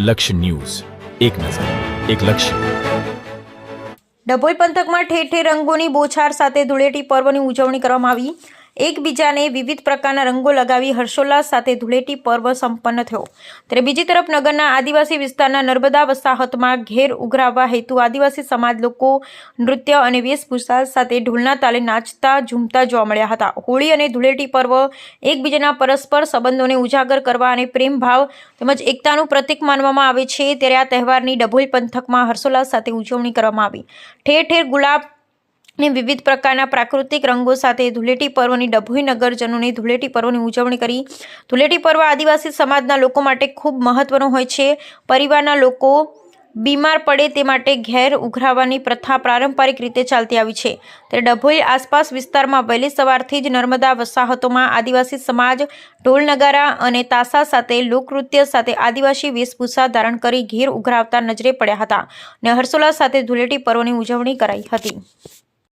લક્ષ્ય ન્યૂઝ, એક નજર, એક લક્ષ્ય. ડભોઈ પંથકમાં ઠેર ઠેર રંગોની બોછાર સાથે ધૂળેટી પર્વની ઉજવણી કરવામાં આવી. એકબીજાને વિવિધ પ્રકારના રંગો લગાવી હર્ષોલ્લાસ સાથે ધૂળેટી પર્વ સંપન્ન થયો. ત્યારે બીજી તરફ નગરના આદિવાસી વિસ્તારના નર્મદા વસાહતમાં ઘેર ઉઘરાવવા હેતુ આદિવાસી સમાજ લોકો નૃત્ય અને વેશભૂષા સાથે ઢોલના તાલે નાચતા ઝૂમતા જોવા મળ્યા હતા. હોળી અને ધૂળેટી પર્વ એકબીજાના પરસ્પર સંબંધોને ઉજાગર કરવા અને પ્રેમ ભાવ તેમજ એકતાનું પ્રતીક માનવામાં આવે છે. ત્યારે આ તહેવારની ડભોઈ પંથકમાં હર્ષોલ્લાસ સાથે ઉજવણી કરવામાં આવી. ઠેર ઠેર ગુલાબ ને વિવિધ પ્રકારના પ્રાકૃતિક રંગો સાથે ધૂળેટી પર્વની ડભોઈ નગરજનોને ધૂળેટી પર્વની ઉજવણી કરી. ધૂળેટી પર્વ આદિવાસી સમાજના લોકો માટે ખૂબ મહત્વનો હોય છે. પરિવારના લોકો બીમાર પડે તે માટે ઘેર ઉઘરાવવાની પ્રથા પારંપરિક રીતે ચાલતી આવી છે. ત્યારે ડભોઈ આસપાસ વિસ્તારમાં વહેલી સવારથી જ નર્મદા વસાહતોમાં આદિવાસી સમાજ ઢોલ નગારા અને તાસા સાથે લોકનૃત્ય સાથે આદિવાસી વેશભૂષા ધારણ કરી ઘેર ઉઘરાવતા નજરે પડ્યા હતા અને હર્ષોલ્લાસ સાથે ધૂળેટી પર્વની ઉજવણી કરાઈ હતી.